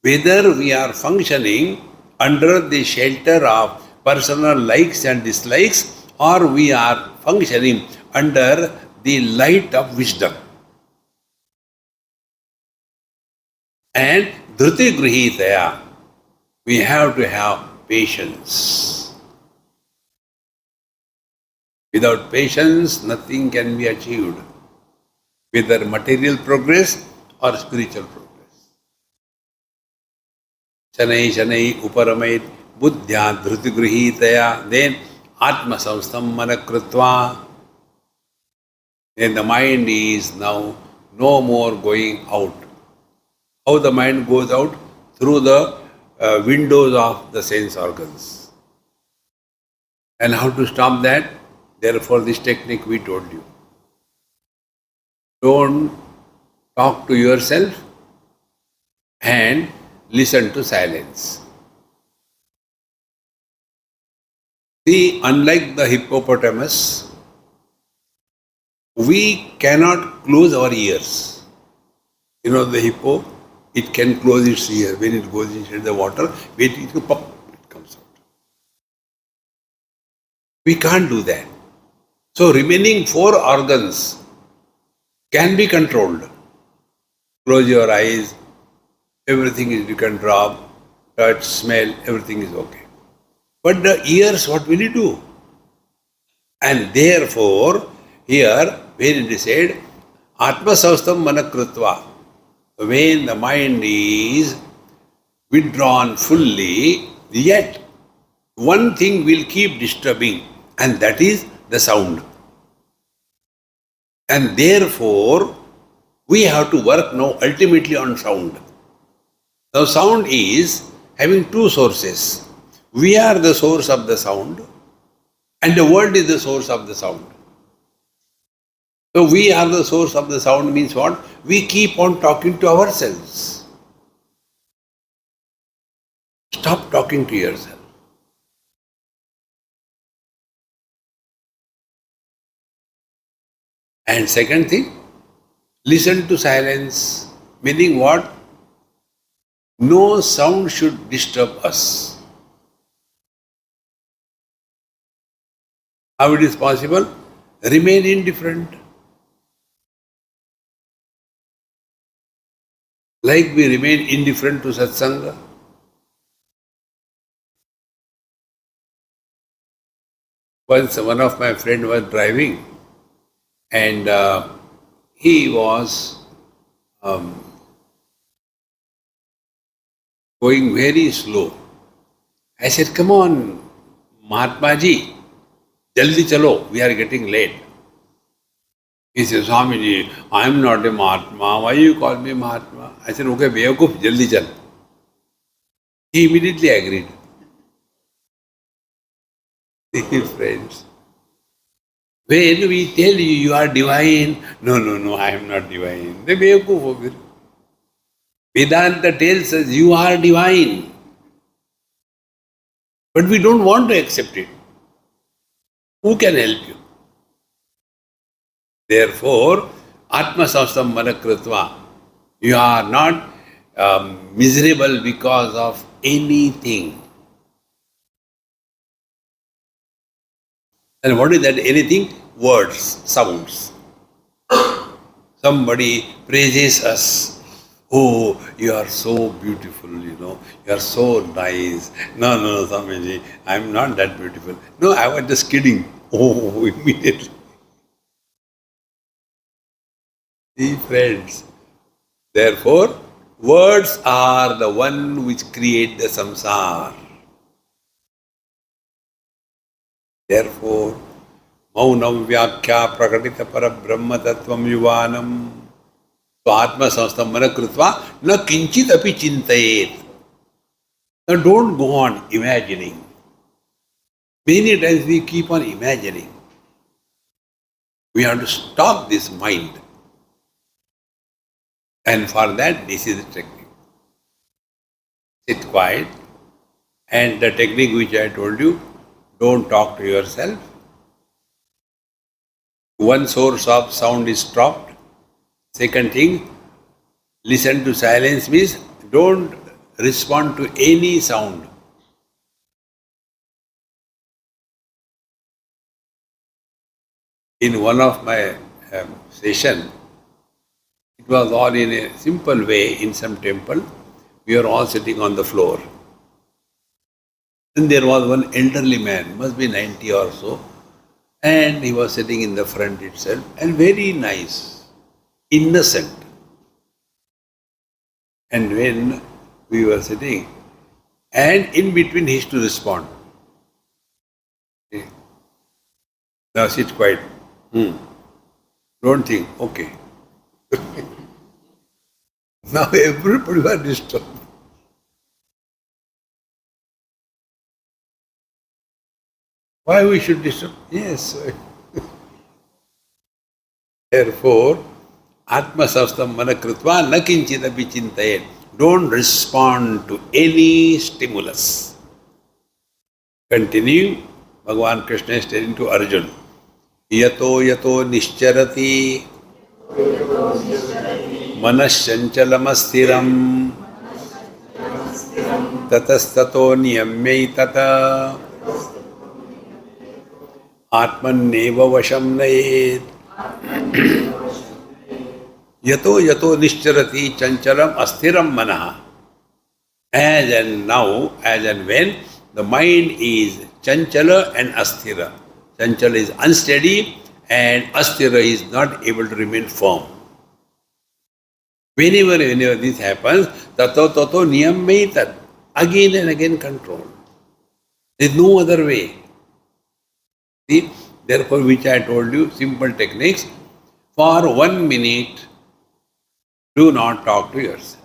whether we are functioning under the shelter of personal likes and dislikes or we are functioning under the light of wisdom. And dhruti grihitaya, we have to have patience. Without patience, nothing can be achieved, whether material progress or spiritual progress. Shanai Shanai Uparamait Buddhya Dhruti Grihitaya, then Atma Samstam Manakritva. Then the mind is now no more going out. How the mind goes out? Through the windows of the sense organs. And how to stop that? Therefore, this technique we told you. Don't talk to yourself and listen to silence. See, unlike the hippopotamus, we cannot close our ears. You know the hippo, it can close its ear. When it goes inside the water, it comes out. We can't do that. So remaining 4 organs can be controlled. Close your eyes, everything is, you can drop, touch, smell, everything is okay. But the ears, what will you do? And therefore, here, when it is said, Atma Saustam Manakrutva, when the mind is withdrawn fully, yet one thing will keep disturbing, and that is the sound. And therefore, we have to work now ultimately on sound. Now, sound is having 2 sources. We are the source of the sound, and the world is the source of the sound. So, we are the source of the sound means what? We keep on talking to ourselves. Stop talking to yourself. And second thing, listen to silence, meaning what? No sound should disturb us. How it is possible? Remain indifferent. Like we remain indifferent to satsanga. Once one of my friend was driving and he was going very slow. I said, come on, Mahatma ji, jaldi chalo, we are getting late. He said, Swamiji, I am not a Mahatma, why you call me Mahatma? I said, okay, Bevakuf, jaldi chal. He immediately agreed. Friends, when we tell you, you are divine, no, I am not divine. They Bevakuf ho fir. Vedanta tells us you are divine. But we don't want to accept it. Who can help you? Therefore, Atma Samstam Manakritva, you are not miserable because of anything. And what is that anything? Words, sounds. Somebody praises us. Oh, you are so beautiful, you are so nice. No, Swamiji, I am not that beautiful. No, I was just kidding. Oh, immediately. See, friends. Therefore, words are the one which create the samsara. Therefore, Maunam Vyakhya Prakatita Parabrahma Tattvam Yuvanam Atma Samstambana Krutva Na Kinchit Api Chintayet. Now don't go on imagining. Many times we keep on imagining. We have to stop this mind. And for that, this is the technique. Sit quiet. And the technique which I told you, don't talk to yourself. One source of sound is stopped. Second thing, listen to silence means don't respond to any sound. In one of my session, it was all in a simple way in some temple. We were all sitting on the floor. And there was one elderly man, must be 90 or so, and he was sitting in the front itself and very nice, innocent. And when we were sitting, and in between he used to respond. Okay. Now sit quiet. Don't think. Okay. Now everybody was disturbed. Why we should disturb? Yes. Therefore, Atma Savstambana Kritva na kinchitapi chintayet. Don't respond to any stimulus. Continue. Bhagavan Krishna is telling to Arjuna. Yato yato nischarati manasyanchalamasthiram tatastato niyamyai tata atmanneva vasham nayet. Yato yato nischarati chanchalam asthiram manaha. As and now, as and when, the mind is chanchala and asthira. Chanchala is unsteady and asthira is not able to remain firm. Whenever this happens, tato tato niyamaitat. Again and again control. There is no other way. See, therefore which I told you, simple techniques. For 1 minute, do not talk to yourself.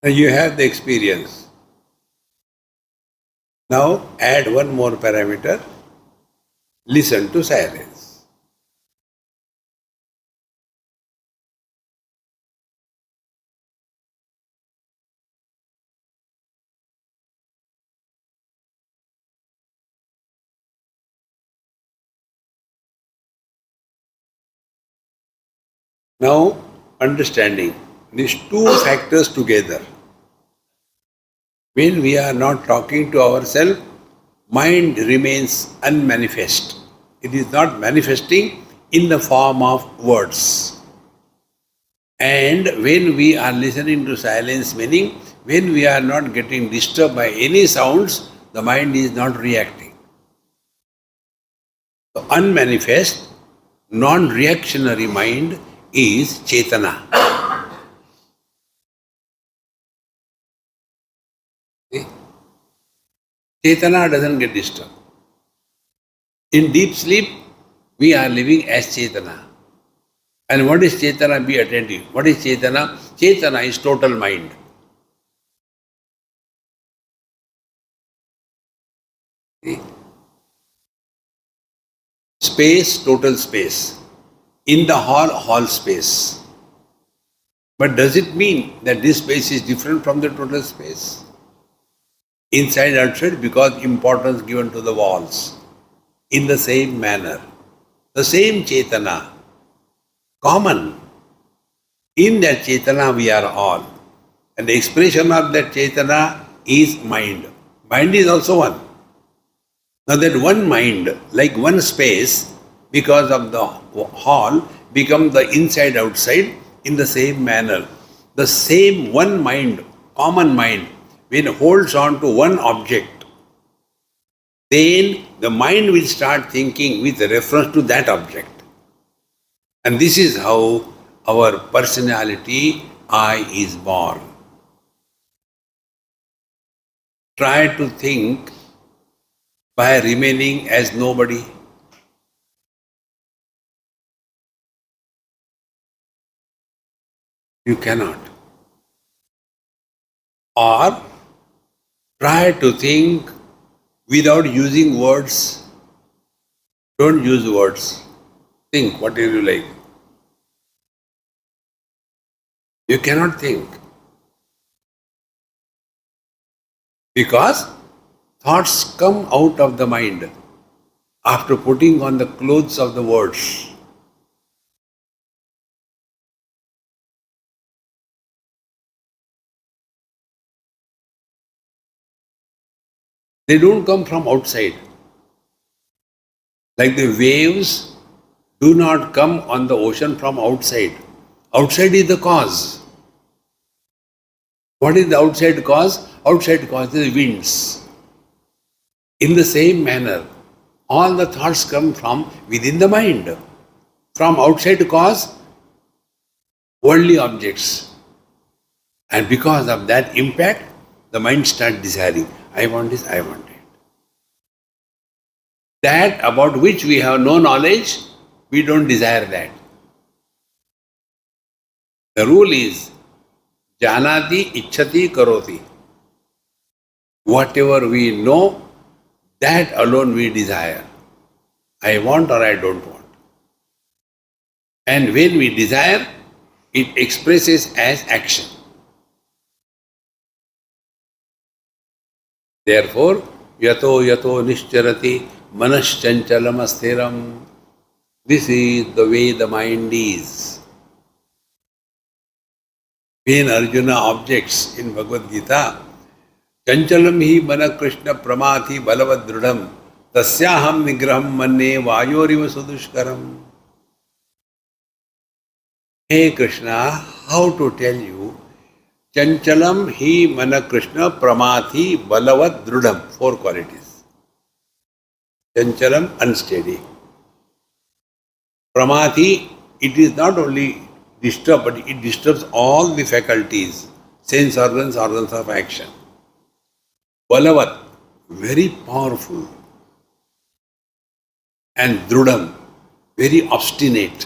Now you have the experience. Now add one more parameter. Listen to silence. Now understanding these two factors together. When we are not talking to ourselves, mind remains unmanifest. It is not manifesting in the form of words. And when we are listening to silence, meaning when we are not getting disturbed by any sounds, the mind is not reacting. So unmanifest, non-reactionary mind is Chetana. See? Chetana doesn't get disturbed. In deep sleep, we are living as Chetana. And what is Chetana? Be attentive. What is Chetana? Chetana is total mind. See? Space, total space. In the hall, hall space. But does it mean that this space is different from the total space? Inside, outside, because importance given to the walls. In the same manner, the same Chetana, common. In that Chetana we are all. And the expression of that Chetana is mind. Mind is also one. Now that one mind, like one space, because of the hall, become the inside outside in the same manner. The same one mind, common mind, when it holds on to one object, then the mind will start thinking with reference to that object. And this is how our personality, I, is born. Try to think by remaining as nobody. You cannot. Or try to think without using words. Don't use words. Think whatever you like. You cannot think. Because thoughts come out of the mind after putting on the clothes of the words. They don't come from outside. Like the waves do not come on the ocean from outside. Outside is the cause. What is the outside cause? Outside cause is winds. In the same manner, all the thoughts come from within the mind. From outside cause, worldly objects. And because of that impact, the mind starts desiring. I want this, I want it. That about which we have no knowledge, we don't desire that. The rule is, Janati Ichchati Karoti. Whatever we know, that alone we desire. I want or I don't want. And when we desire, it expresses as action. Therefore, yato yato nischarati manaschanchalam asthiram. This is the way the mind is. When Arjuna objects in Bhagavad Gita, Chanchalam hi mana Krishna pramathi balavad dridham tasyaham nigraham manne vayoriva sudushkaram. Hey Krishna, how to tell you? Chanchalam hi mana Krishna pramathi balavad dridham. 4 qualities. Chanchalam, unsteady. Pramathi, it is not only disturbed, but it disturbs all the faculties, sense organs, organs of action. Balavat, very powerful. And Drudam, very obstinate.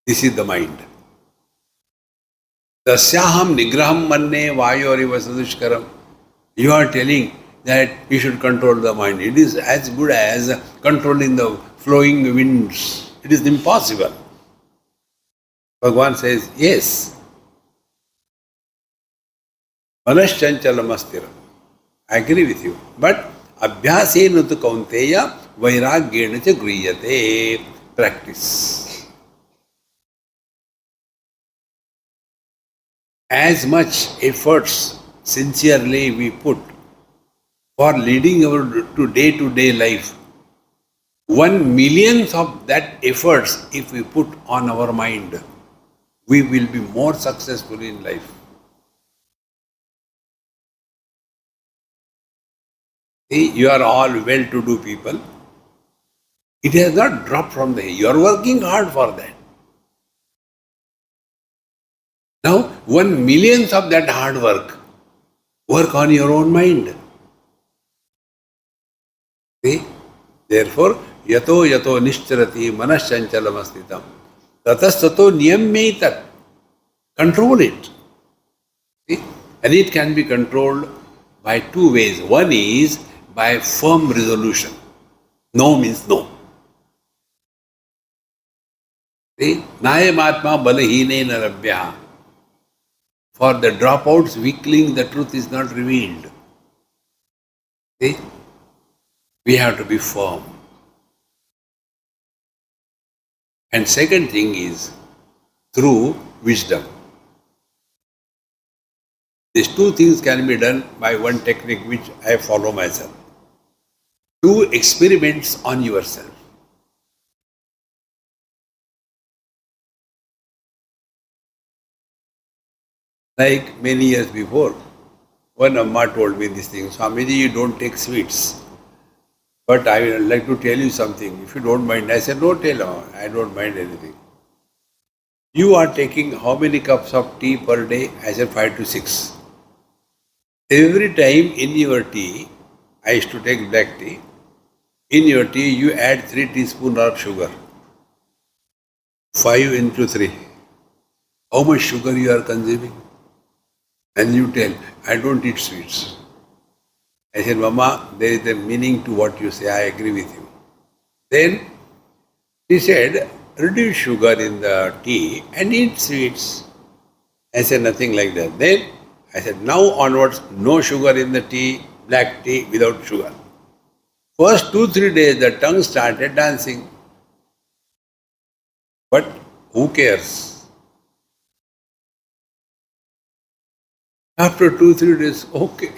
This is the mind. Tasyaham nigraham manne vayoriva sadushkaram. You are telling that you should control the mind. It is as good as controlling the flowing winds. It is impossible. Bhagavan says, yes. Manaschanchalam astiram. I agree with you. But abhyasena tu kaunteya vairagyena cha griyate. Practice. As much efforts sincerely we put for leading our day-to-day life, 1/1,000,000th of that efforts, if we put on our mind, we will be more successful in life. See, you are all well-to-do people. It has not dropped from there. You are working hard for that. Now, 1/1,000,000th of that hard work on your own mind. See? Therefore, yato yato nischarati manaschanchalam astitam tatastato niyamyaitat. Control it. See? And it can be controlled by 2 ways. One is by firm resolution. No means no. See, Nayamatma balahine narabhya. For the dropouts, weakling, the truth is not revealed. See, we have to be firm. And second thing is through wisdom. These two things can be done by one technique which I follow myself. Do experiments on yourself. Like many years before, one Amma told me this thing, Swamiji, you don't take sweets. But I would like to tell you something. If you don't mind, I said, no, tell Amma, I don't mind anything. You are taking how many cups of tea per day? I said 5 to 6. Every time in your tea, I used to take black tea. In your tea, you add 3 teaspoons of sugar. 5 into 3. How much sugar you are consuming? And you tell, I don't eat sweets. I said, Mama, there is a meaning to what you say. I agree with you. Then she said, reduce sugar in the tea and eat sweets. I said, nothing like that. Then I said, now onwards, no sugar in the tea, black tea without sugar. First 2-3 days, the tongue started dancing. But who cares? After 2-3 days, okay.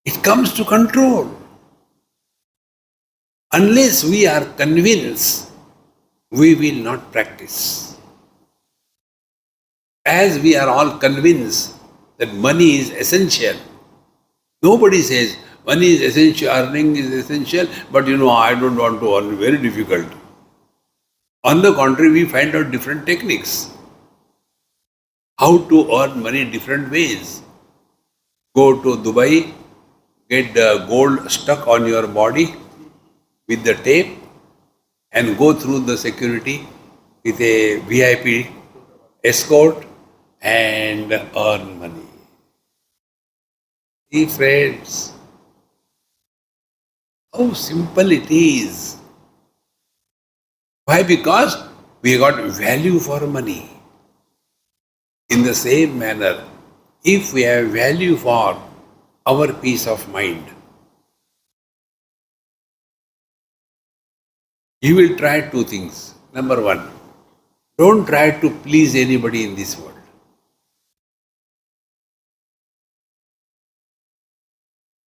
It comes to control. Unless we are convinced, we will not practice. As we are all convinced that money is essential, nobody says money is essential, earning is essential, but I don't want to earn, very difficult. On the contrary, we find out different techniques. How to earn money different ways. Go to Dubai, get gold stuck on your body with the tape and go through the security with a VIP escort and earn money. See friends, how simple it is. Why? Because we got value for money. In the same manner, if we have value for our peace of mind, you will try 2 things. Number 1, don't try to please anybody in this world.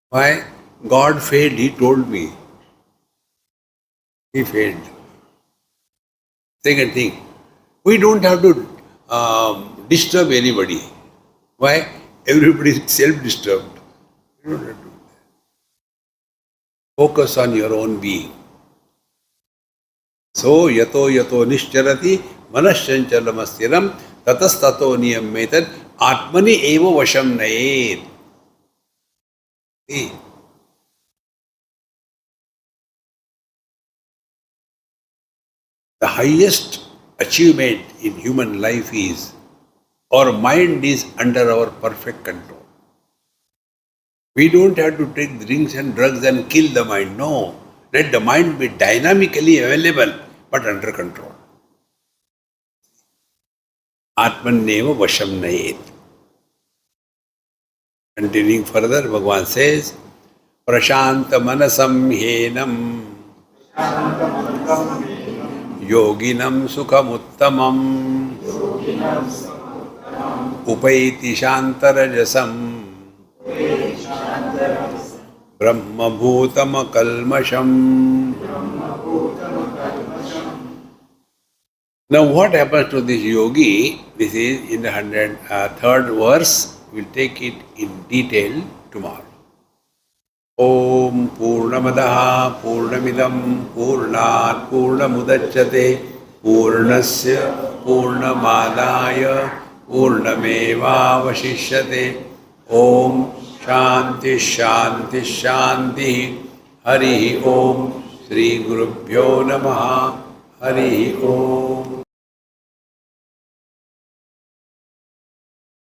Why? God failed, He told me. He failed. Second thing, we don't have to disturb anybody. Why? Everybody is self-disturbed. You don't have to. Focus on your own being. So, yato nishcharati manasyanchalamasthiram tatastato niyammetan atmani eva vasham nayet. See, the highest achievement in human life is our mind is under our perfect control. We don't have to take drinks and drugs and kill the mind. No. Let the mind be dynamically available but under control. Atmanneva vasham nayet. Continuing further, Bhagavan says, Prashanta manasam henam yoginam sukhamuttamam upaiti shantarajasam brahma bhutama kalmasham. Now what happens to this yogi? This is in the 103rd verse. We'll take it in detail tomorrow. Om Purnamadaha Purnamidam Purnat Purnamudachyate Purnasya Purnamadaya Purnameva Vashishyate. Om Shanti Shanti Shanti. Hari Om. Shri Gurubhyo Namaha. Hari Om.